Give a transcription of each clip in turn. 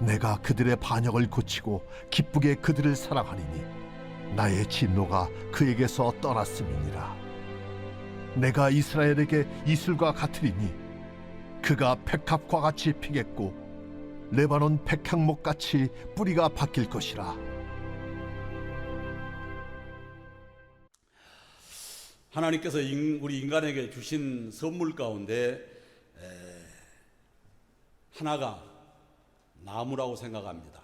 내가 그들의 반역을 고치고 기쁘게 그들을 사랑하리니 나의 진노가 그에게서 떠났음이니라. 내가 이스라엘에게 이슬과 같으리니 그가 백합과 같이 피겠고 레바논 백향목 같이 뿌리가 바뀔 것이라. 하나님께서 우리 인간에게 주신 선물 가운데 하나가 나무라고 생각합니다.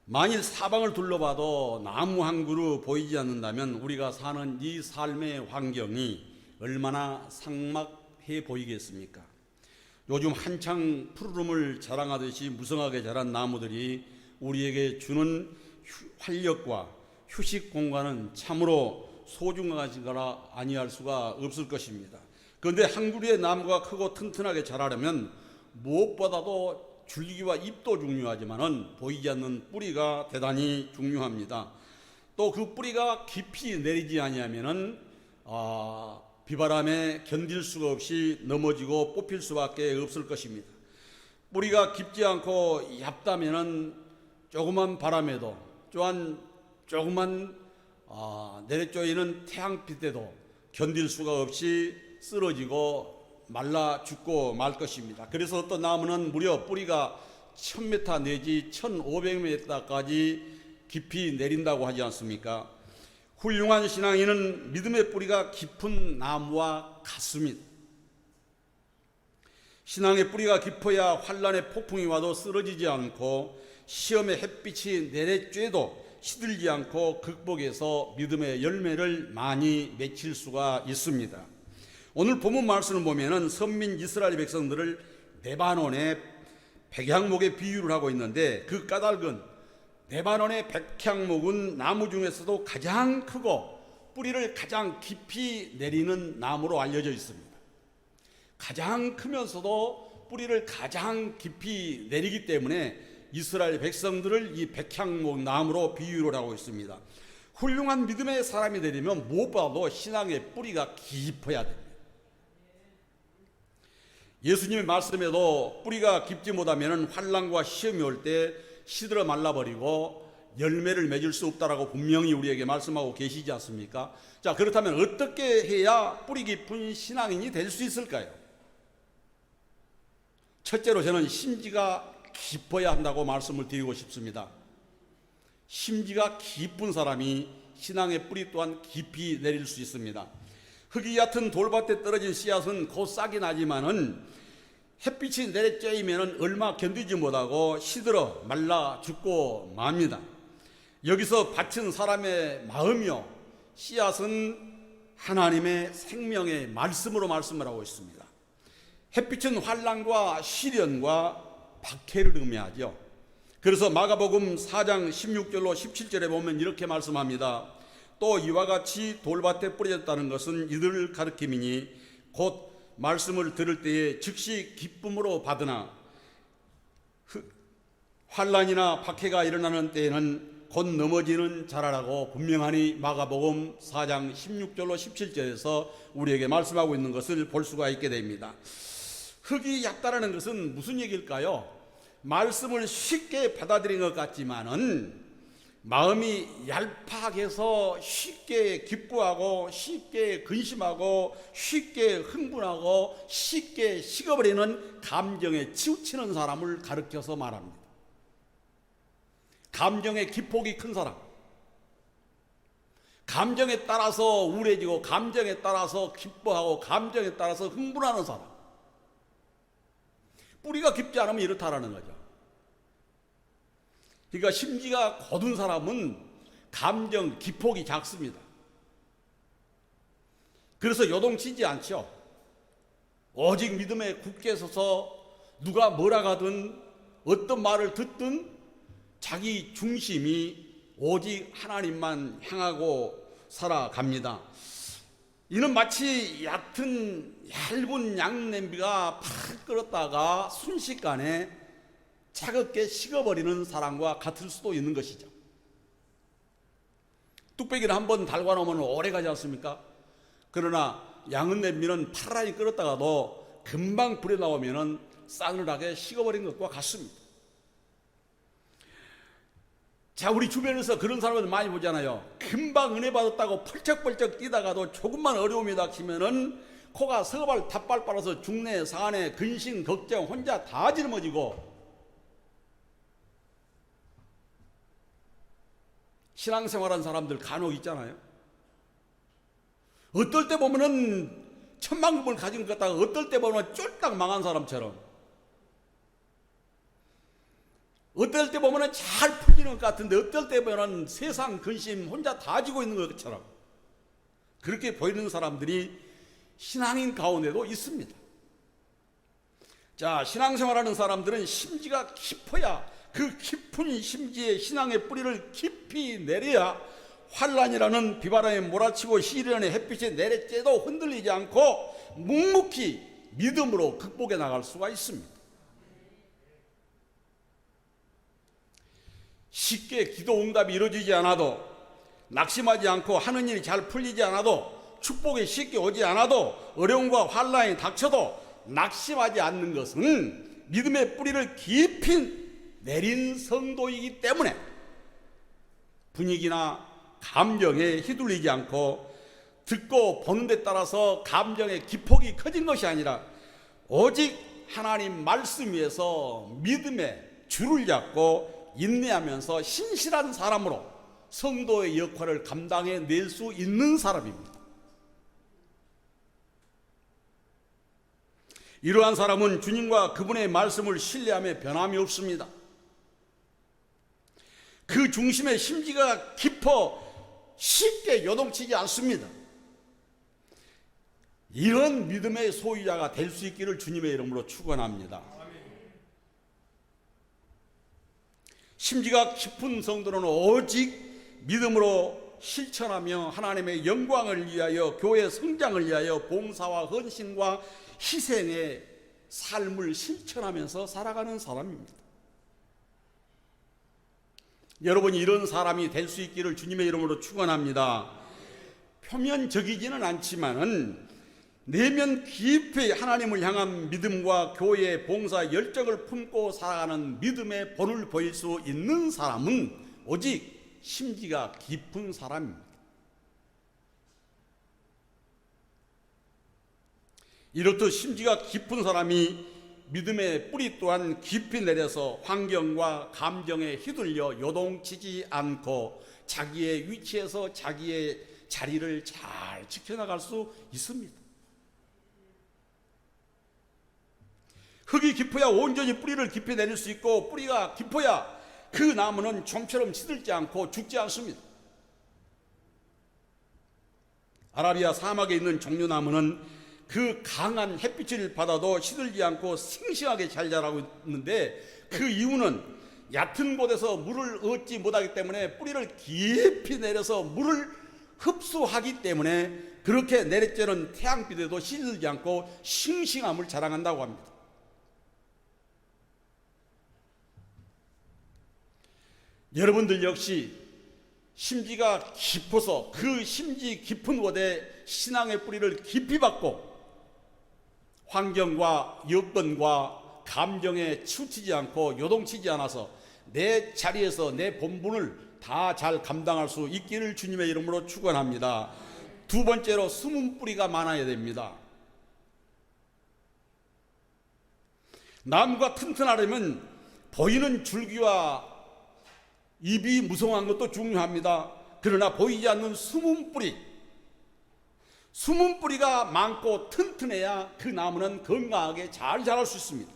만일 사방을 둘러봐도 나무 한 그루 보이지 않는다면 우리가 사는 이 삶의 환경이 얼마나 삭막해 보이겠습니까? 요즘 한창 푸르름을 자랑하듯이 무성하게 자란 나무들이 우리에게 주는 활력과 휴식 공간은 참으로 소중한 거라 아니할 수가 없을 것입니다. 그런데 한 그루의 나무가 크고 튼튼하게 자라려면 무엇보다도 줄기와 잎도 중요하지만은 보이지 않는 뿌리가 대단히 중요합니다. 또 그 뿌리가 깊이 내리지 아니하면은 비바람에 견딜 수가 없이 넘어지고 뽑힐 수밖에 없을 것입니다. 뿌리가 깊지 않고 얇다면은 조그만 바람에도 또한 조그만 내려쪼이는 태양빛에도 견딜 수가 없이 쓰러지고 말라 죽고 말 것입니다. 그래서 어떤 나무는 무려 뿌리가 1000m 내지 1500m까지 깊이 내린다고 하지 않습니까? 훌륭한 신앙인은 믿음의 뿌리가 깊은 나무와 같습니다. 신앙의 뿌리가 깊어야 환난의 폭풍이 와도 쓰러지지 않고 시험의 햇빛이 내려쬐도 시들지 않고 극복해서 믿음의 열매를 많이 맺힐 수가 있습니다. 오늘 본문 말씀을 보면은 선민 이스라엘 백성들을 레바논의 백향목에 비유를 하고 있는데 그 까닭은 레바논의 백향목은 나무 중에서도 가장 크고 뿌리를 가장 깊이 내리는 나무로 알려져 있습니다. 가장 크면서도 뿌리를 가장 깊이 내리기 때문에 이스라엘 백성들을 이 백향목 나무로 비유를 하고 있습니다. 훌륭한 믿음의 사람이 되려면 무엇보다도 신앙의 뿌리가 깊어야 됩니다. 예수님의 말씀에도 뿌리가 깊지 못하면 환난과 시험이 올 때 시들어 말라버리고 열매를 맺을 수 없다라고 분명히 우리에게 말씀하고 계시지 않습니까? 자, 그렇다면 어떻게 해야 뿌리 깊은 신앙인이 될 수 있을까요? 첫째로 저는 심지가 깊어야 한다고 말씀을 드리고 싶습니다. 심지가 깊은 사람이 신앙의 뿌리 또한 깊이 내릴 수 있습니다. 흙이 얕은 돌밭에 떨어진 씨앗은 곧 싹이 나지만은 햇빛이 내려쬐이면 얼마 견디지 못하고 시들어 말라 죽고 맙니다. 여기서 바친 사람의 마음이요, 씨앗은 하나님의 생명의 말씀으로 말씀을 하고 있습니다. 햇빛은 환난과 시련과 박해를 의미하죠. 그래서 마가복음 4장 16절로 17절에 보면 이렇게 말씀합니다. 또 이와 같이 돌밭에 뿌려졌다는 것은 이들을 가리킴이니 곧 말씀을 들을 때에 즉시 기쁨으로 받으나 환난이나 박해가 일어나는 때에는 곧 넘어지는 자라라고 분명하니 마가복음 4장 16절로 17절에서 우리에게 말씀하고 있는 것을 볼 수가 있게 됩니다. 흙이 얕다라는 것은 무슨 얘기일까요? 말씀을 쉽게 받아들인 것 같지만은 마음이 얄팍해서 쉽게 기뻐하고 쉽게 근심하고 쉽게 흥분하고 쉽게 식어버리는 감정에 치우치는 사람을 가르쳐서 말합니다. 감정의 기폭이 큰 사람, 감정에 따라서 우울해지고 감정에 따라서 기뻐하고 감정에 따라서 흥분하는 사람, 뿌리가 깊지 않으면 이렇다라는 거죠. 그러니까 심지가 곧은 사람은 감정 기폭이 작습니다. 그래서 요동치지 않죠. 오직 믿음에 굳게 서서 누가 뭐라 하든 어떤 말을 듣든 자기 중심이 오직 하나님만 향하고 살아갑니다. 이는 마치 얇은 양냄비가 팍 끓었다가 순식간에 차갑게 식어버리는 사람과 같을 수도 있는 것이죠. 뚝배기를 한번 달궈놓으면 오래 가지 않습니까? 그러나 양은 냄비는 파란이 끓었다가도 금방 불에 나오면 싸늘하게 식어버린 것과 같습니다. 자, 우리 주변에서 그런 사람들 많이 보잖아요. 금방 은혜 받았다고 펄쩍펄쩍 뛰다가도 조금만 어려움이 닥치면은 코가 서발 탑발 빨아서 중내 산에 근심 걱정 혼자 다 짊어지고, 신앙생활한 사람들 간혹 있잖아요. 어떨 때 보면은 천만금을 가진 것 같다가 어떨 때 보면 쫄딱 망한 사람처럼, 어떨 때 보면 잘 풀리는 것 같은데 어떨 때 보면 세상 근심 혼자 다 지고 있는 것처럼 그렇게 보이는 사람들이 신앙인 가운데도 있습니다. 자, 신앙생활하는 사람들은 심지가 깊어야, 그 깊은 심지에 신앙의 뿌리를 깊이 내려야 환란이라는 비바람에 몰아치고 시련의 햇빛에 내리쬐도 흔들리지 않고 묵묵히 믿음으로 극복해 나갈 수가 있습니다. 쉽게 기도 응답이 이루어지지 않아도, 낙심하지 않고 하는 일이 잘 풀리지 않아도, 축복이 쉽게 오지 않아도, 어려움과 환란이 닥쳐도 낙심하지 않는 것은 믿음의 뿌리를 깊이 내린 성도이기 때문에 분위기나 감정에 휘둘리지 않고 듣고 보는 데 따라서 감정의 기폭이 커진 것이 아니라 오직 하나님 말씀 위에서 믿음의 줄을 잡고 인내하면서 신실한 사람으로 성도의 역할을 감당해 낼 수 있는 사람입니다. 이러한 사람은 주님과 그분의 말씀을 신뢰하며 변함이 없습니다. 그 중심에 심지가 깊어 쉽게 요동치지 않습니다. 이런 믿음의 소유자가 될 수 있기를 주님의 이름으로 축원합니다. 심지가 깊은 성도는 오직 믿음으로 실천하며 하나님의 영광을 위하여, 교회 성장을 위하여 봉사와 헌신과 희생의 삶을 실천하면서 살아가는 사람입니다. 여러분이 이런 사람이 될 수 있기를 주님의 이름으로 축원합니다. 표면적이지는 않지만은 내면 깊이 하나님을 향한 믿음과 교회의 봉사 열정을 품고 살아가는 믿음의 본을 보일 수 있는 사람은 오직 심지가 깊은 사람입니다. 이렇듯 심지가 깊은 사람이 믿음의 뿌리 또한 깊이 내려서 환경과 감정에 휘둘려 요동치지 않고 자기의 위치에서 자기의 자리를 잘 지켜나갈 수 있습니다. 흙이 깊어야 온전히 뿌리를 깊이 내릴 수 있고, 뿌리가 깊어야 그 나무는 좀처럼 시들지 않고 죽지 않습니다. 아라비아 사막에 있는 종려나무는 그 강한 햇빛을 받아도 시들지 않고 싱싱하게 잘 자라고 있는데, 그 이유는 얕은 곳에서 물을 얻지 못하기 때문에 뿌리를 깊이 내려서 물을 흡수하기 때문에 그렇게 내리쬐는 태양빛에도 시들지 않고 싱싱함을 자랑한다고 합니다. 여러분들 역시 심지가 깊어서 그 심지 깊은 곳에 신앙의 뿌리를 깊이 받고 환경과 여건과 감정에 치우치지 않고 요동치지 않아서 내 자리에서 내 본분을 다 잘 감당할 수 있기를 주님의 이름으로 축원합니다. 두 번째로 숨은 뿌리가 많아야 됩니다. 나무가 튼튼하려면 보이는 줄기와 잎이 무성한 것도 중요합니다. 그러나 보이지 않는 숨은 뿌리가 많고 튼튼해야 그 나무는 건강하게 잘 자랄 수 있습니다.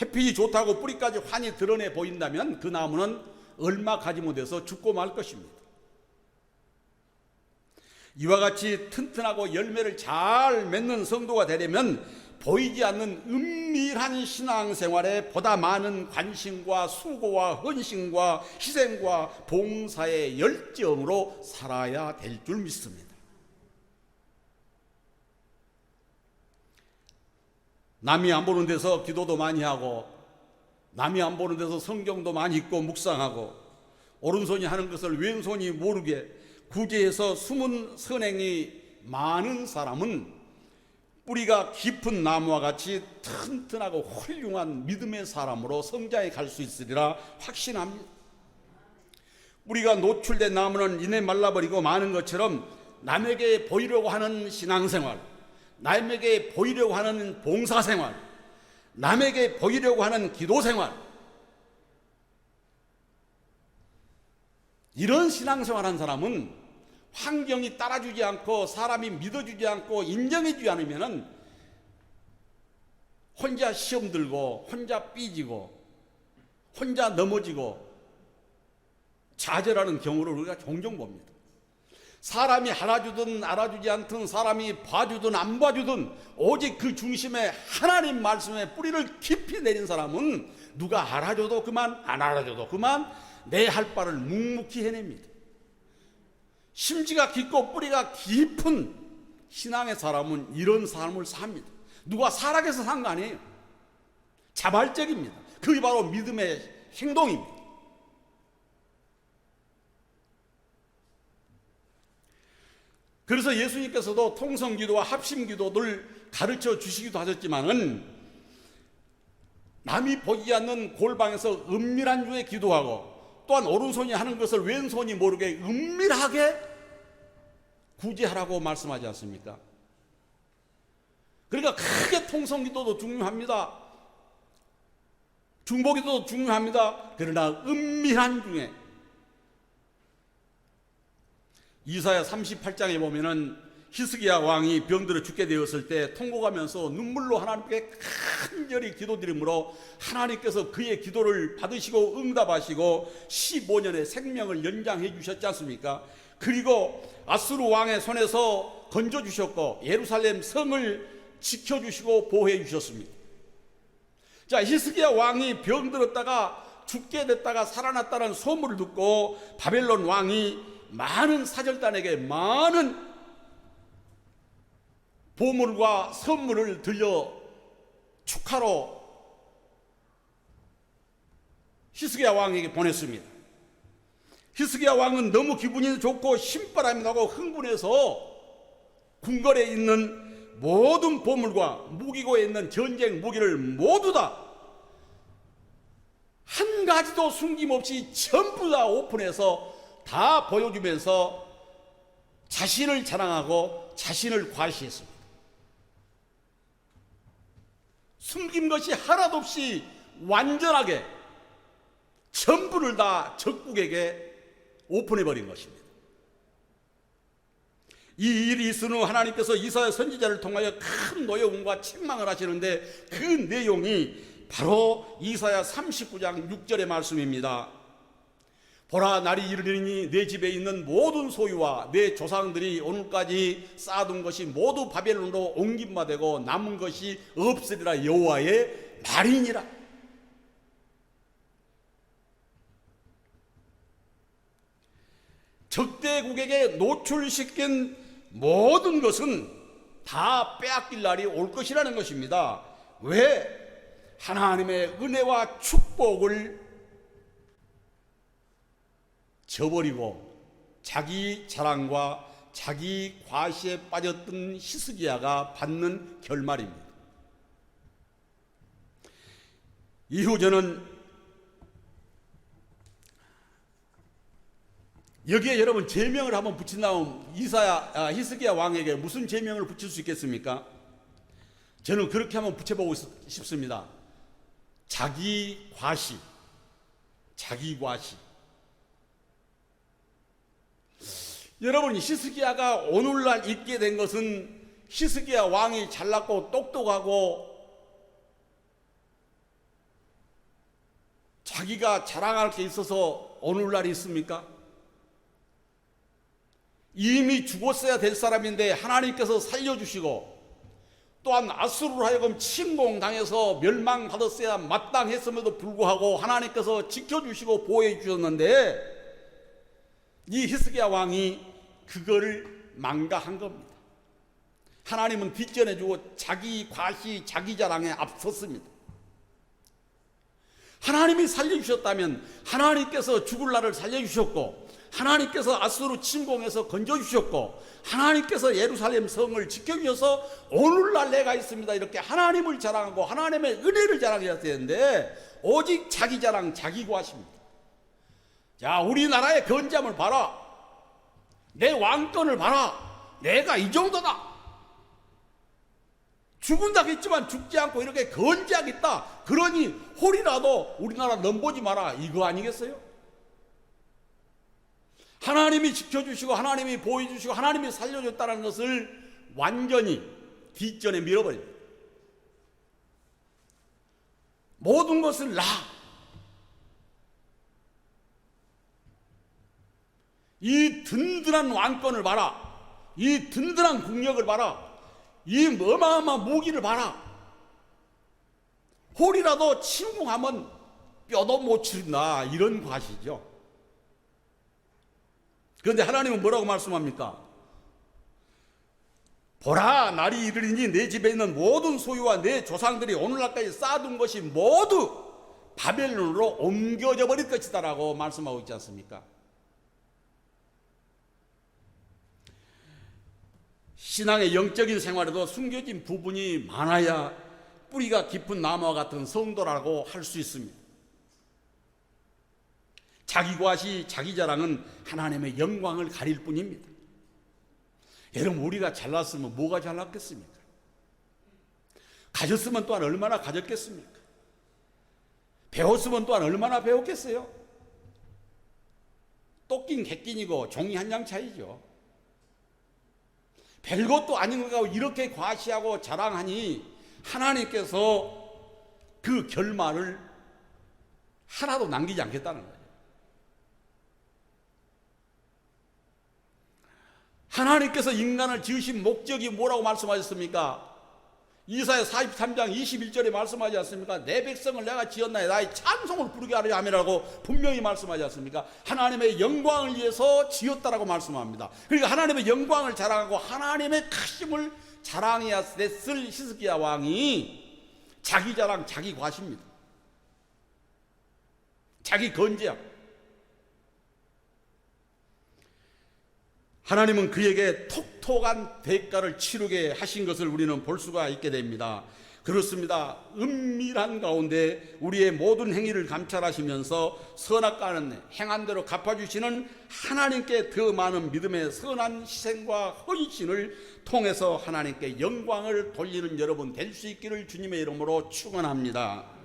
햇빛이 좋다고 뿌리까지 환히 드러내 보인다면 그 나무는 얼마 가지 못해서 죽고 말 것입니다. 이와 같이 튼튼하고 열매를 잘 맺는 성도가 되려면 보이지 않는 은밀한 신앙생활에 보다 많은 관심과 수고와 헌신과 희생과 봉사의 열정으로 살아야 될 줄 믿습니다. 남이 안 보는 데서 기도도 많이 하고, 남이 안 보는 데서 성경도 많이 읽고 묵상하고, 오른손이 하는 것을 왼손이 모르게 구제해서 숨은 선행이 많은 사람은 뿌리가 깊은 나무와 같이 튼튼하고 훌륭한 믿음의 사람으로 성장해 갈 수 있으리라 확신합니다. 뿌리가 노출된 나무는 이내 말라버리고 마는 것처럼 남에게 보이려고 하는 신앙생활, 남에게 보이려고 하는 봉사생활, 남에게 보이려고 하는 기도생활, 이런 신앙생활한 사람은 환경이 따라주지 않고 사람이 믿어주지 않고 인정해주지 않으면 혼자 시험 들고 혼자 삐지고 혼자 넘어지고 좌절하는 경우를 우리가 종종 봅니다. 사람이 알아주든 알아주지 않든, 사람이 봐주든 안 봐주든 오직 그 중심에 하나님 말씀의 뿌리를 깊이 내린 사람은 누가 알아줘도 그만, 안 알아줘도 그만, 내 할 바를 묵묵히 해냅니다. 심지가 깊고 뿌리가 깊은 신앙의 사람은 이런 삶을 삽니다. 누가 살아계서 산 거 아니에요. 자발적입니다. 그게 바로 믿음의 행동입니다. 그래서 예수님께서도 통성기도와 합심기도를 가르쳐 주시기도 하셨지만은, 남이 보지 않는 골방에서 은밀한 중에 기도하고, 또한 오른손이 하는 것을 왼손이 모르게 은밀하게 구제하라고 말씀하지 않습니까? 그러니까 크게 통성기도도 중요합니다. 중보기도도 중요합니다. 그러나 은밀한 중에, 이사야 38장에 보면은 히스기야 왕이 병들어 죽게 되었을 때 통곡하면서 눈물로 하나님께 간절히 기도드림으로 하나님께서 그의 기도를 받으시고 응답하시고 15년의 생명을 연장해 주셨지 않습니까? 그리고 아수르 왕의 손에서 건져주셨고 예루살렘 성을 지켜주시고 보호해 주셨습니다. 자, 히스기야 왕이 병들었다가 죽게 됐다가 살아났다는 소문을 듣고 바벨론 왕이 많은 사절단에게 많은 보물과 선물을 들려 축하로 히스기야 왕에게 보냈습니다. 히스기야 왕은 너무 기분이 좋고 신바람이 나고 흥분해서 궁궐에 있는 모든 보물과 무기고에 있는 전쟁 무기를 모두 다 한 가지도 숨김없이 전부 다 오픈해서 다 보여주면서 자신을 자랑하고 자신을 과시했습니다. 숨긴 것이 하나도 없이 완전하게 전부를 다 적국에게 오픈해버린 것입니다. 이 일이 있은 후 하나님께서 이사야 선지자를 통하여 큰 노여움과 책망을 하시는데, 그 내용이 바로 이사야 39장 6절의 말씀입니다. 보라, 날이 이르리니 내 집에 있는 모든 소유와 내 조상들이 오늘까지 쌓아둔 것이 모두 바벨론으로 옮긴 바 되고 남은 것이 없으리라 여호와의 말이니라. 적대국에게 노출시킨 모든 것은 다 빼앗길 날이 올 것이라는 것입니다. 왜? 하나님의 은혜와 축복을 저버리고 자기 자랑과 자기 과시에 빠졌던 히스기야가 받는 결말입니다. 이후 저는 여기에 여러분 제명을 한번 붙인다면 히스기야 왕에게 무슨 제명을 붙일 수 있겠습니까? 저는 그렇게 한번 붙여보고 싶습니다. 자기 과시, 자기 과시. 여러분, 히스기야가 오늘날 있게 된 것은 히스기야 왕이 잘났고 똑똑하고 자기가 자랑할 게 있어서 오늘날 있습니까? 이미 죽었어야 될 사람인데 하나님께서 살려주시고, 또한 아수르로 하여금 침공당해서 멸망받았어야 마땅했음에도 불구하고 하나님께서 지켜주시고 보호해 주셨는데, 이 히스기야 왕이 그거를 망가한 겁니다. 하나님은 뒷전해주고 자기 과시, 자기 자랑에 앞섰습니다. 하나님이 살려주셨다면 하나님께서 죽을 날을 살려주셨고, 하나님께서 아수르 침공에서 건져주셨고, 하나님께서 예루살렘 성을 지켜주셔서 오늘날 내가 있습니다, 이렇게 하나님을 자랑하고 하나님의 은혜를 자랑해야 되는데 오직 자기 자랑, 자기 과시입니다. 자, 우리나라의 건재함을 봐라. 내 왕권을 봐라. 내가 이 정도다. 죽은다겠지만 죽지 않고 이렇게 건재하겠다. 그러니 홀이라도 우리나라 넘보지 마라. 이거 아니겠어요? 하나님이 지켜주시고 하나님이 보호해주시고 하나님이 살려줬다는 것을 완전히 뒷전에 밀어버립니다. 모든 것을 이 든든한 왕권을 봐라. 이 든든한 국력을 봐라. 이 어마어마한 무기를 봐라. 홀이라도 침공하면 뼈도 못 치른다. 이런 과시죠. 그런데 하나님은 뭐라고 말씀합니까? 보라, 날이 이르리니 내 집에 있는 모든 소유와 내 조상들이 오늘날까지 쌓아둔 것이 모두 바벨론으로 옮겨져 버릴 것이다 라고 말씀하고 있지 않습니까? 신앙의 영적인 생활에도 숨겨진 부분이 많아야 뿌리가 깊은 나무와 같은 성도라고 할 수 있습니다. 자기 과시, 자기 자랑은 하나님의 영광을 가릴 뿐입니다. 여러분, 우리가 잘났으면 뭐가 잘났겠습니까? 가졌으면 또한 얼마나 가졌겠습니까? 배웠으면 또한 얼마나 배웠겠어요? 똑긴 객긴이고 종이 한 장 차이죠. 별것도 아닌 것하고 이렇게 과시하고 자랑하니 하나님께서 그 결말을 하나도 남기지 않겠다는 거예요. 하나님께서 인간을 지으신 목적이 뭐라고 말씀하셨습니까? 이사야 43장 21절에 말씀하지 않습니까? 내 백성을 내가 지었나니 나의 찬송을 부르게 하려 함이라고 분명히 말씀하지 않습니까? 하나님의 영광을 위해서 지었다라고 말씀합니다. 그러니까 하나님의 영광을 자랑하고 하나님의 크심을 자랑해야 됐을 히스기야 왕이 자기 자랑, 자기 과시입니다. 자기 건재함. 하나님은 그에게 톡톡한 대가를 치르게 하신 것을 우리는 볼 수가 있게 됩니다. 그렇습니다. 은밀한 가운데 우리의 모든 행위를 감찰하시면서 선악과는 행한 대로 갚아주시는 하나님께 더 많은 믿음의 선한 희생과 헌신을 통해서 하나님께 영광을 돌리는 여러분 될 수 있기를 주님의 이름으로 축원합니다.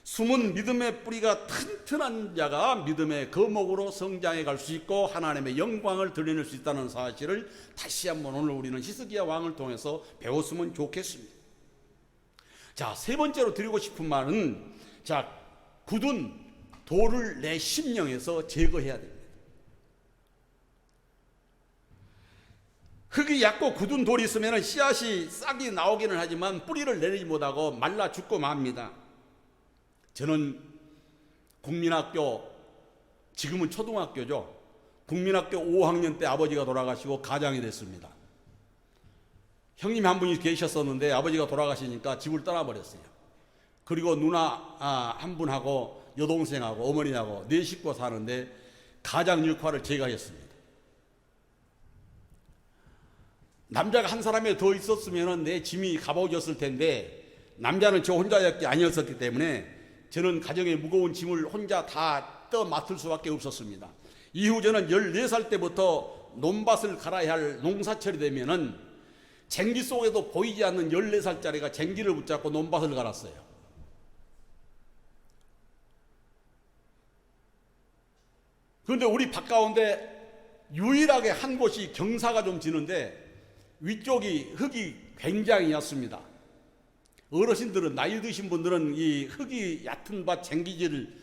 숨은 믿음의 뿌리가 튼튼한 자가 믿음의 거목으로 성장해 갈 수 있고 하나님의 영광을 드러낼 수 있다는 사실을 다시 한번 오늘 우리는 히스기야 왕을 통해서 배웠으면 좋겠습니다. 자, 세 번째로 드리고 싶은 말은, 자, 굳은 돌을 내 심령에서 제거해야 됩니다. 흙이 얕고 굳은 돌이 있으면 씨앗이 싹이 나오기는 하지만 뿌리를 내리지 못하고 말라 죽고 맙니다. 저는 국민학교, 지금은 초등학교죠. 국민학교 5학년 때 아버지가 돌아가시고 가장이 됐습니다. 형님이 한 분이 계셨었는데 아버지가 돌아가시니까 집을 떠나버렸어요. 그리고 누나 한 분하고 여동생하고 어머니하고 네 식구가 사는데 가장 역할을 제가 했습니다. 남자가 한 사람이 더 있었으면 내 짐이 가벼워졌을 텐데 남자는 저 혼자였기 아니었었기 때문에 저는 가정의 무거운 짐을 혼자 다 떠맡을 수밖에 없었습니다. 이후 저는 14살 때부터 논밭을 갈아야 할 농사철이 되면은 쟁기 속에도 보이지 않는 14살짜리가 쟁기를 붙잡고 논밭을 갈았어요. 그런데 우리 밭가운데 유일하게 한 곳이 경사가 좀 지는데 위쪽이 흙이 굉장히 얕습니다. 어르신들은, 나이 드신 분들은 이 흙이 얕은 밭 쟁기질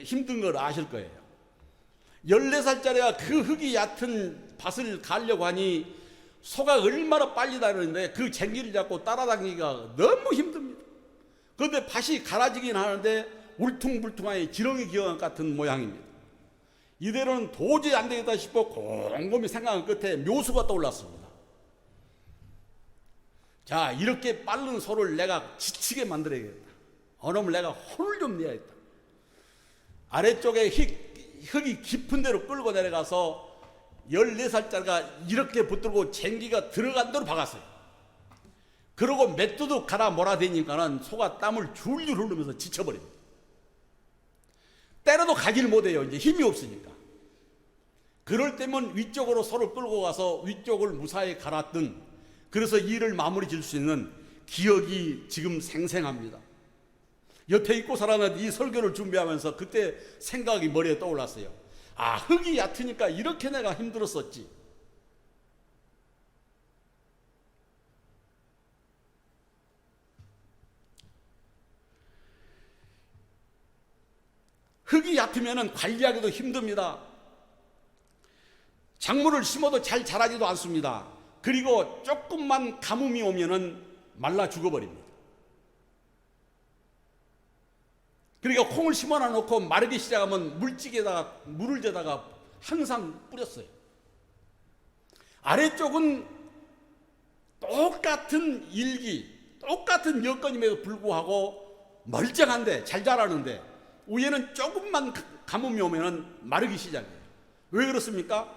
힘든 걸 아실 거예요. 14살짜리가 그 흙이 얕은 밭을 가려고 하니 소가 얼마나 빨리 다니는데 그 쟁기를 잡고 따라다니기가 너무 힘듭니다. 그런데 밭이 갈아지긴 하는데 울퉁불퉁하니 지렁이 기어 같은 모양입니다. 이대로는 도저히 안 되겠다 싶어 곰곰이 생각한 끝에 묘수가 떠올랐습니다. 자, 이렇게 빠른 소를 내가 지치게 만들어야겠다. 어놈을 내가 혼을 좀 내야겠다. 아래쪽에 흙이 깊은 데로 끌고 내려가서 14살짜리가 이렇게 붙들고 쟁기가 들어간 대로 박았어요. 그러고 맷두둑 갈아 몰아대니까는 소가 땀을 줄줄 흘리면서 지쳐버립니다. 때려도 가지를 못해요. 이제 힘이 없으니까. 그럴 때면 위쪽으로 서로 끌고 가서 위쪽을 무사히 갈았던, 그래서 일을 마무리 질 수 있는 기억이 지금 생생합니다. 여태 잊고 살았는데 이 설교를 준비하면서 그때 생각이 머리에 떠올랐어요. 아, 흙이 얕으니까 이렇게 내가 힘들었었지. 흙이 얕으면 관리하기도 힘듭니다. 작물을 심어도 잘 자라지도 않습니다. 그리고 조금만 가뭄이 오면은 말라 죽어버립니다. 그러니까 콩을 심어놔 놓고 마르기 시작하면 물찌개에다가 물을 재다가 항상 뿌렸어요. 아래쪽은 똑같은 일기, 똑같은 여건임에도 불구하고 멀쩡한데 잘 자라는데 위에는 조금만 가뭄이 오면은 마르기 시작해요. 왜 그렇습니까?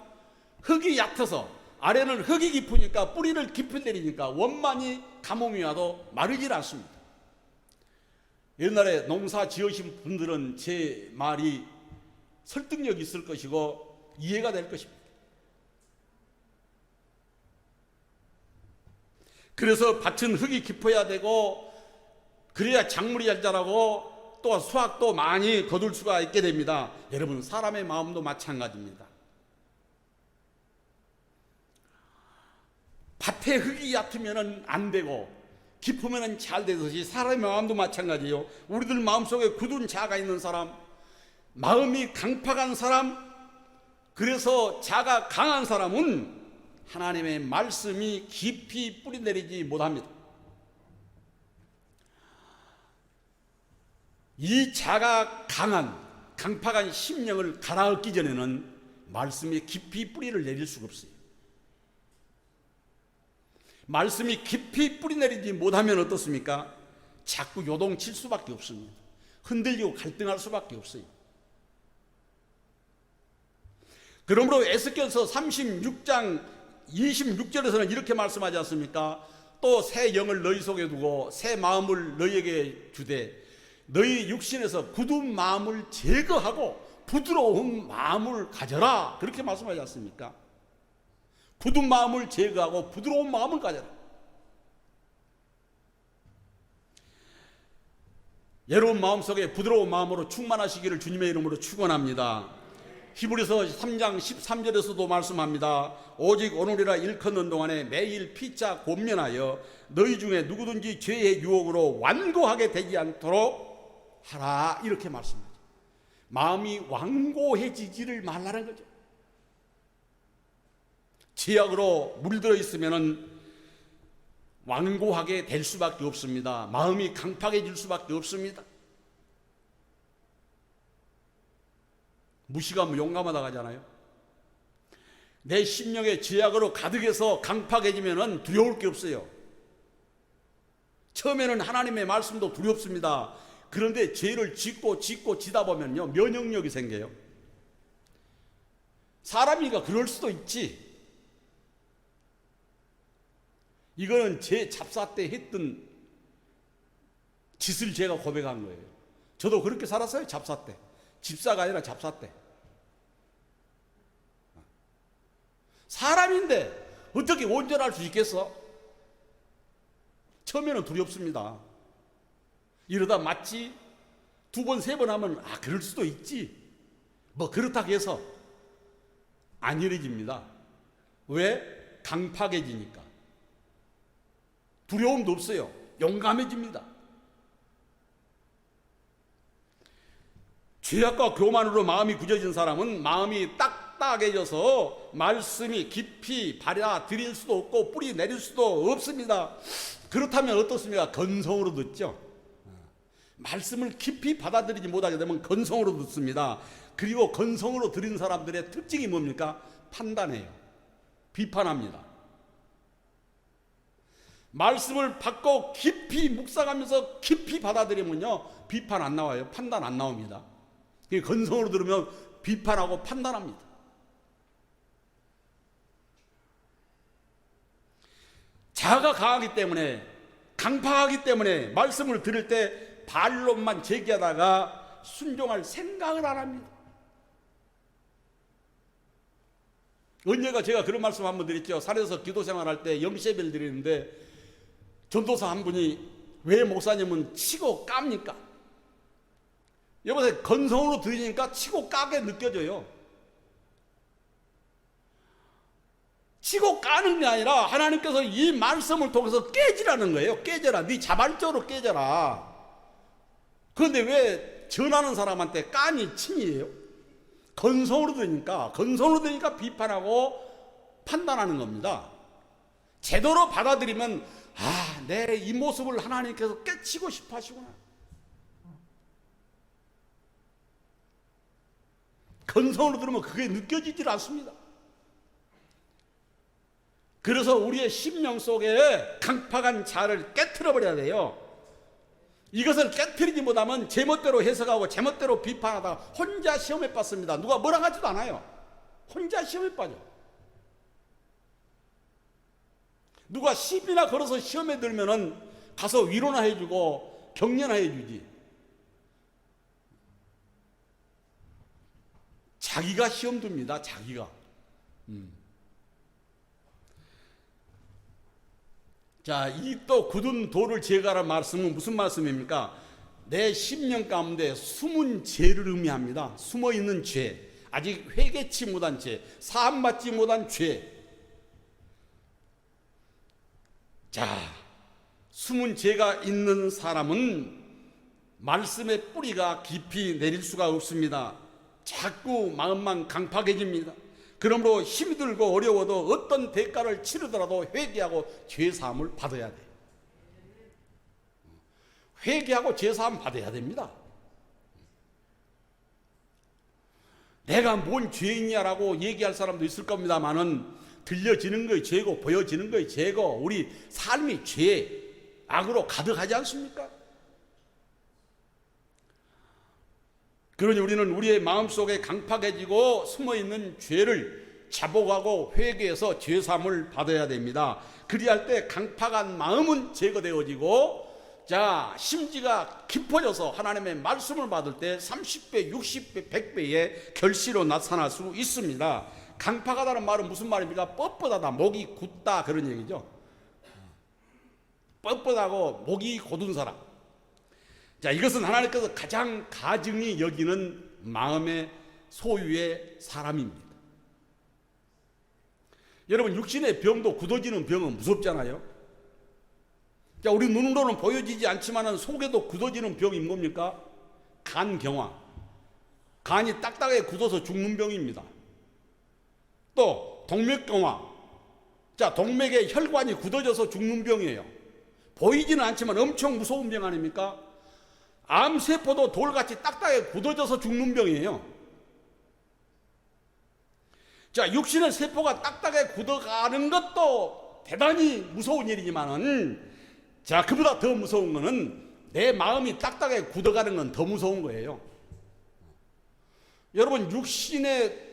흙이 얕아서, 아래는 흙이 깊으니까 뿌리를 깊이 내리니까 원만히 가뭄이 와도 마르질 않습니다. 옛날에 농사 지으신 분들은 제 말이 설득력이 있을 것이고 이해가 될 것입니다. 그래서 밭은 흙이 깊어야 되고 그래야 작물이 잘 자라고 또 수확도 많이 거둘 수가 있게 됩니다. 여러분, 사람의 마음도 마찬가지입니다. 밭에 흙이 얕으면 안 되고 깊으면 잘 되듯이 사람의 마음도 마찬가지예요. 우리들 마음속에 굳은 자가 있는 사람, 마음이 강팍한 사람, 그래서 자가 강한 사람은 하나님의 말씀이 깊이 뿌리내리지 못합니다. 이 자가 강팍한 심령을 갈아엎기 전에는 말씀이 깊이 뿌리를 내릴 수가 없어요. 말씀이 깊이 뿌리내리지 못하면 어떻습니까? 자꾸 요동칠 수밖에 없습니다. 흔들리고 갈등할 수밖에 없어요. 그러므로 에스겔서 36장 26절에서는 이렇게 말씀하지 않습니까? 또 새 영을 너희 속에 두고 새 마음을 너희에게 주되 너희 육신에서 굳은 마음을 제거하고 부드러운 마음을 가져라, 그렇게 말씀하지 않습니까? 굳은 마음을 제거하고 부드러운 마음을 가져라. 여러분 마음속에 부드러운 마음으로 충만하시기를 주님의 이름으로 축원합니다. 히브리서 3장 13절에서도 말씀합니다. 오직 오늘이라 일컫는 동안에 매일 피차 권면하여 너희 중에 누구든지 죄의 유혹으로 완고하게 되지 않도록 하라, 이렇게 말씀하죠. 마음이 완고해지지를 말라는 거죠. 죄악으로 물들어 있으면 완고하게 될 수밖에 없습니다. 마음이 강팍해질 수밖에 없습니다. 무시가 용감하다 하잖아요. 내 심령에 죄악으로 가득해서 강팍해지면 두려울 게 없어요. 처음에는 하나님의 말씀도 두렵습니다. 그런데 죄를 짓고 지다 보면요, 면역력이 생겨요. 사람이니까 그럴 수도 있지. 이거는 제 잡사 때 했던 짓을 제가 고백한 거예요. 저도 그렇게 살았어요. 잡사 때. 집사가 아니라 잡사 때. 사람인데 어떻게 온전할 수 있겠어? 처음에는 두렵습니다. 이러다 맞지? 두 번, 세 번 하면 아, 그럴 수도 있지. 뭐 그렇다고 해서 안 이루어집니다. 왜? 강팍해지니까. 두려움도 없어요. 용감해집니다. 죄악과 교만으로 마음이 굳어진 사람은 마음이 딱딱해져서 말씀이 깊이 받아들일 수도 없고 뿌리 내릴 수도 없습니다. 그렇다면 어떻습니까? 건성으로 듣죠. 말씀을 깊이 받아들이지 못하게 되면 건성으로 듣습니다. 그리고 건성으로 들은 사람들의 특징이 뭡니까? 판단해요. 비판합니다. 말씀을 받고 깊이 묵상하면서 깊이 받아들이면요, 비판 안 나와요. 판단 안 나옵니다. 건성으로 들으면 비판하고 판단합니다. 자아가 강하기 때문에, 강팍하기 때문에 말씀을 들을 때 반론만 제기하다가 순종할 생각을 안 합니다. 언제가 제가 그런 말씀 한번 드렸죠. 산에서 기도 생활할 때 영세배를 드리는데 전도사 한 분이 왜 목사님은 치고 깝니까? 여보세요. 건성으로 드리니까 치고 까게 느껴져요. 치고 까는 게 아니라 하나님께서 이 말씀을 통해서 깨지라는 거예요. 깨져라. 네 자발적으로 깨져라. 그런데 왜 전하는 사람한테 까니 친이에요? 건성으로 되니까 비판하고 판단하는 겁니다. 제대로 받아들이면 내 이 모습을 하나님께서 깨치고 싶어 하시구나. 건성으로 들으면 그게 느껴지질 않습니다. 그래서 우리의 심령 속에 강팍한 자를 깨트려 버려야 돼요. 이것을 깨트리지 못하면 제멋대로 해석하고 제멋대로 비판하다가 혼자 시험에 빠집니다. 누가 뭐라 하지도 않아요. 혼자 시험에 빠져. 누가 시비나 걸어서 시험에 들면은 가서 위로나 해주고 격려나 해주지. 자기가 시험 듭니다. 자기가. 자, 이 또 굳은 돌을 제거하라는 말씀은 무슨 말씀입니까? 내 심령 가운데 숨은 죄를 의미합니다. 숨어있는 죄, 아직 회개치 못한 죄, 사함받지 못한 죄. 자, 숨은 죄가 있는 사람은 말씀의 뿌리가 깊이 내릴 수가 없습니다. 자꾸 마음만 강팍해집니다. 그러므로 힘이 들고 어려워도 어떤 대가를 치르더라도 회개하고 죄사함을 받아야 돼요. 회개하고 죄사함 받아야 됩니다. 내가 뭔 죄인이냐라고 얘기할 사람도 있을 겁니다만은 들려지는 거의 죄고 보여지는 거의 죄고 우리 삶이 죄, 악으로 가득하지 않습니까? 그러니 우리는 우리의 마음속에 강팍해지고 숨어있는 죄를 자복하고 회개해서 죄사함을 받아야 됩니다. 그리할 때 강팍한 마음은 제거되어지고 자, 심지가 깊어져서 하나님의 말씀을 받을 때 30배, 60배, 100배의 결실로 나타날 수 있습니다. 강팍하다는 말은 무슨 말입니까? 뻣뻣하다, 목이 굳다 그런 얘기죠. 뻣뻣하고 목이 곧은 사람. 자, 이것은 하나님께서 가장 가증히 여기는 마음의 소유의 사람입니다. 여러분, 육신의 병도 굳어지는 병은 무섭잖아요. 자, 우리 눈으로는 보여지지 않지만 속에도 굳어지는 병이 뭡니까? 간경화. 간이 딱딱하게 굳어서 죽는 병입니다. 또 동맥경화. 자, 동맥에 혈관이 굳어져서 죽는 병이에요. 보이지는 않지만 엄청 무서운 병 아닙니까? 암세포도 돌같이 딱딱하게 굳어져서 죽는 병이에요. 자, 육신의 세포가 딱딱하게 굳어가는 것도 대단히 무서운 일이지만은 자, 그보다 더 무서운 거는 내 마음이 딱딱하게 굳어가는 건 더 무서운 거예요. 여러분, 육신의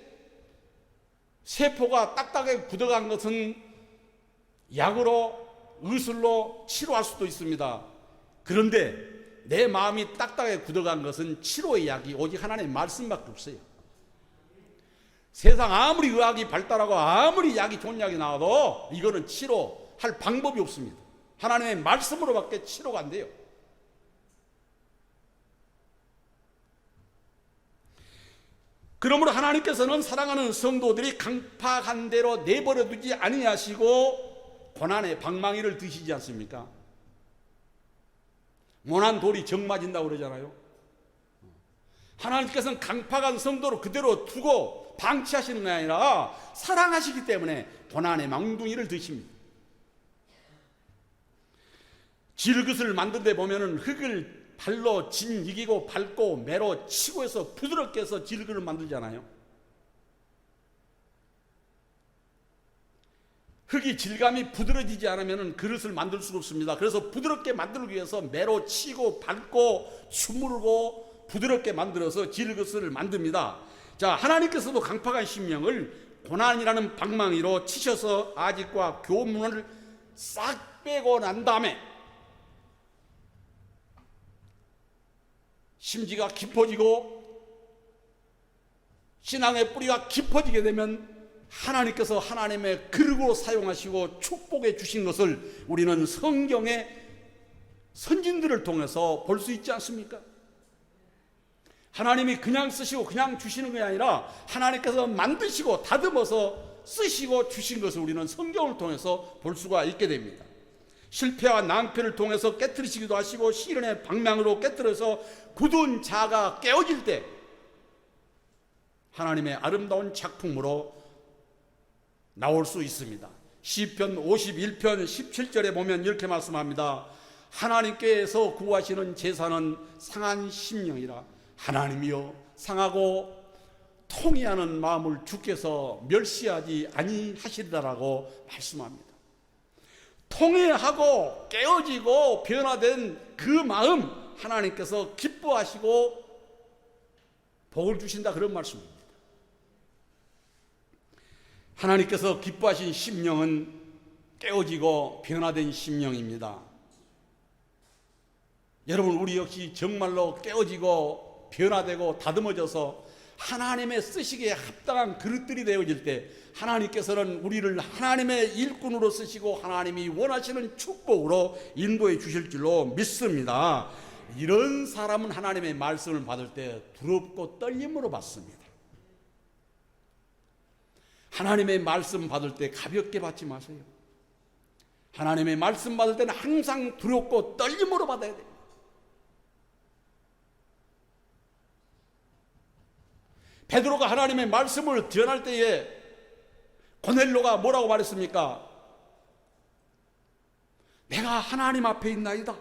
세포가 딱딱하게 굳어간 것은 약으로, 의술로 치료할 수도 있습니다. 그런데 내 마음이 딱딱하게 굳어간 것은 치료의 약이 오직 하나님의 말씀밖에 없어요. 세상 아무리 의학이 발달하고 아무리 약이 좋은 약이 나와도 이거는 치료할 방법이 없습니다. 하나님의 말씀으로밖에 치료가 안 돼요. 그러므로 하나님께서는 사랑하는 성도들이 강팍한 대로 내버려 두지 아니하시고 고난의 방망이를 드시지 않습니까? 모난 돌이 정 맞은다고 그러잖아요. 하나님께서는 강팍한 성도를 그대로 두고 방치하시는 게 아니라 사랑하시기 때문에 고난의 망둥이를 드십니다. 질그릇을 만든 데 보면은 흙을 발로 진 이기고 밟고 매로 치고 해서 부드럽게 해서 질그릇을 만들잖아요. 흙이 질감이 부드러지지 않으면 그릇을 만들 수가 없습니다. 그래서 부드럽게 만들기 위해서 매로 치고 밟고 주무르고 부드럽게 만들어서 질그릇을 만듭니다. 자, 하나님께서도 강팍한 심령을 고난이라는 방망이로 치셔서 아직과 교문을 싹 빼고 난 다음에 심지가 깊어지고 신앙의 뿌리가 깊어지게 되면 하나님께서 하나님의 그릇으로 사용하시고 축복해 주신 것을 우리는 성경의 선진들을 통해서 볼 수 있지 않습니까? 하나님이 그냥 쓰시고 그냥 주시는 게 아니라 하나님께서 만드시고 다듬어서 쓰시고 주신 것을 우리는 성경을 통해서 볼 수가 있게 됩니다. 실패와 낭패를 통해서 깨트리시기도 하시고 시련의 방망이로 깨트려서 굳은 자가 깨어질 때 하나님의 아름다운 작품으로 나올 수 있습니다. 시편 51편 17절에 보면 이렇게 말씀합니다. 하나님께서 구하시는 제사는 상한 심령이라. 하나님이여, 상하고 통회하는 마음을 주께서 멸시하지 아니하시리라라고 말씀합니다. 통회하고 깨어지고 변화된 그 마음 하나님께서 기뻐하시고 복을 주신다, 그런 말씀입니다. 하나님께서 기뻐하신 심령은 깨어지고 변화된 심령입니다. 여러분, 우리 역시 정말로 깨어지고 변화되고 다듬어져서 하나님의 쓰시기에 합당한 그릇들이 되어질 때 하나님께서는 우리를 하나님의 일꾼으로 쓰시고 하나님이 원하시는 축복으로 인도해 주실 줄로 믿습니다. 이런 사람은 하나님의 말씀을 받을 때 두렵고 떨림으로 받습니다. 하나님의 말씀 받을 때 가볍게 받지 마세요. 하나님의 말씀 받을 때는 항상 두렵고 떨림으로 받아야 됩니다. 베드로가 하나님의 말씀을 전할 때에 고넬료가 뭐라고 말했습니까? 내가 하나님 앞에 있나이다.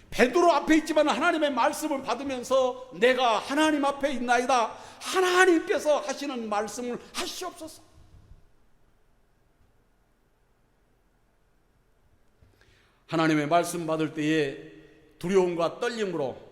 베드로 앞에 있지만 하나님의 말씀을 받으면서 내가 하나님 앞에 있나이다. 하나님께서 하시는 말씀을 하시옵소서. 하나님의 말씀 받을 때에 두려움과 떨림으로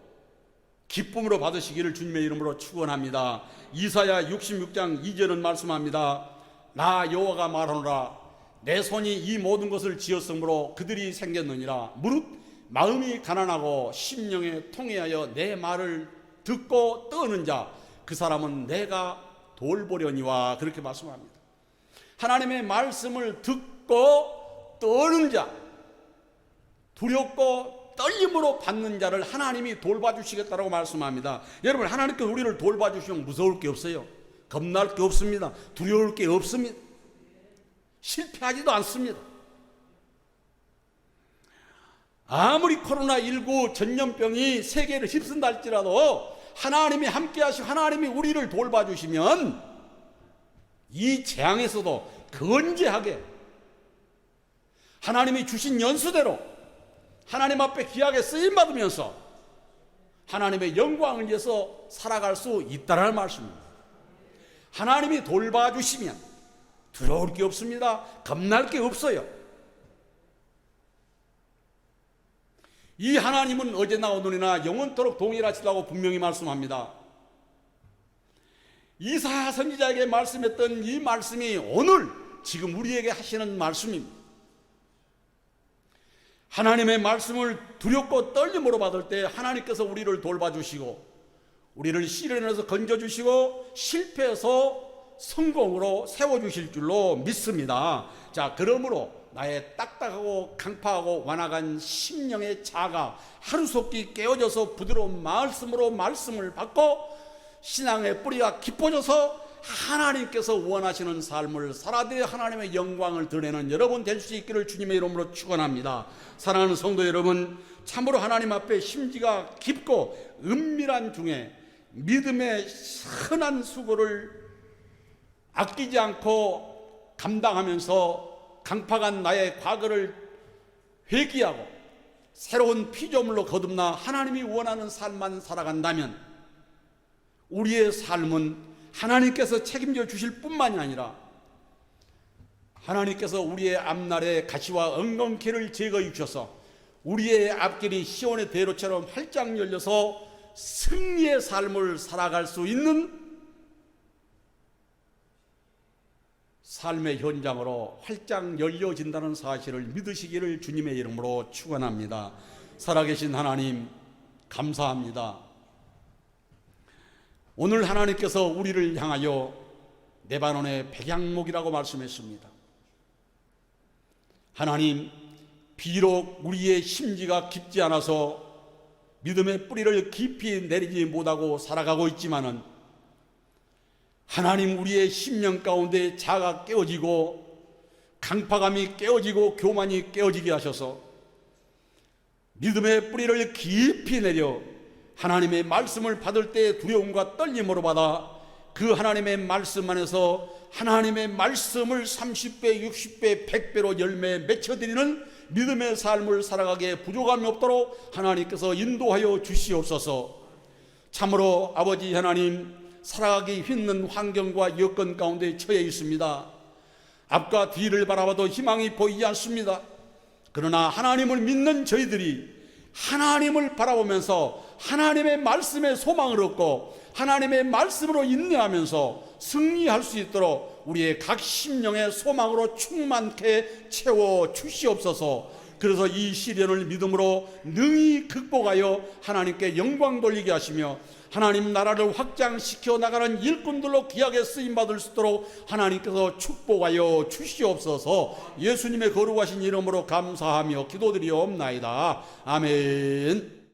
기쁨으로 받으시기를 주님의 이름으로 축원합니다. 이사야 66장 2절은 말씀합니다. 나 여호와가 말하노라. 내 손이 이 모든 것을 지었으므로 그들이 생겼느니라. 무릇 마음이 가난하고 심령에 통회하여 내 말을 듣고 떠는 자, 그 사람은 내가 돌보려니와, 그렇게 말씀합니다. 하나님의 말씀을 듣고 떠는 자, 두렵고 떨림으로 받는 자를 하나님이 돌봐주시겠다고 말씀합니다. 여러분, 하나님께서 우리를 돌봐주시면 무서울 게 없어요. 겁날 게 없습니다. 두려울 게 없습니다. 실패하지도 않습니다. 아무리 코로나19 전염병이 세계를 휩쓴다 할지라도 하나님이 함께 하시고 하나님이 우리를 돌봐주시면 이 재앙에서도 건재하게 하나님이 주신 연수대로 하나님 앞에 귀하게 쓰임받으면서 하나님의 영광을 위해서 살아갈 수 있다는 말씀입니다. 하나님이 돌봐주시면 두려울 게 없습니다. 겁날 게 없어요. 이 하나님은 어제나 오늘이나 영원토록 동일하시다고 분명히 말씀합니다. 이사야 선지자에게 말씀했던 이 말씀이 오늘 지금 우리에게 하시는 말씀입니다. 하나님의 말씀을 두렵고 떨림으로 받을 때 하나님께서 우리를 돌봐주시고 우리를 시련에서 건져주시고 실패해서 성공으로 세워주실 줄로 믿습니다. 자, 그러므로 나의 딱딱하고 강파하고 완악한 심령의 자가 하루속히 깨어져서 부드러운 말씀으로 말씀을 받고 신앙의 뿌리가 깊어져서 하나님께서 원하시는 삶을 살아들여 하나님의 영광을 드러내는 여러분 될 수 있기를 주님의 이름으로 축원합니다. 사랑하는 성도 여러분, 참으로 하나님 앞에 심지가 깊고 은밀한 중에 믿음의 선한 수고를 아끼지 않고 감당하면서 강팍한 나의 과거를 회개하고 새로운 피조물로 거듭나 하나님이 원하는 삶만 살아간다면 우리의 삶은 하나님께서 책임져 주실 뿐만이 아니라 하나님께서 우리의 앞날에 가시와 엉겅퀴를 제거해 주셔서 우리의 앞길이 시온의 대로처럼 활짝 열려서 승리의 삶을 살아갈 수 있는 삶의 현장으로 활짝 열려진다는 사실을 믿으시기를 주님의 이름으로 축원합니다. 살아계신 하나님 감사합니다. 오늘 하나님께서 우리를 향하여 레바논의 백향목이라고 말씀했습니다. 하나님, 비록 우리의 심지가 깊지 않아서 믿음의 뿌리를 깊이 내리지 못하고 살아가고 있지만은 하나님, 우리의 심령 가운데 자아가 깨어지고 강팍함이 깨어지고 교만이 깨어지게 하셔서 믿음의 뿌리를 깊이 내려 하나님의 말씀을 받을 때 두려움과 떨림으로 받아 그 하나님의 말씀 안에서 하나님의 말씀을 30배, 60배, 100배로 열매 맺혀드리는 믿음의 삶을 살아가게 부족함이 없도록 하나님께서 인도하여 주시옵소서. 참으로 아버지 하나님, 살아가기 힘든 환경과 여건 가운데 처해 있습니다. 앞과 뒤를 바라봐도 희망이 보이지 않습니다. 그러나 하나님을 믿는 저희들이 하나님을 바라보면서 하나님의 말씀에 소망을 얻고 하나님의 말씀으로 인내하면서 승리할 수 있도록 우리의 각 심령의 소망으로 충만케 채워 주시옵소서. 그래서 이 시련을 믿음으로 능히 극복하여 하나님께 영광 돌리게 하시며 하나님 나라를 확장시켜 나가는 일꾼들로 귀하게 쓰임받을 수 있도록 하나님께서 축복하여 주시옵소서. 예수님의 거룩하신 이름으로 감사하며 기도드리옵나이다. 아멘.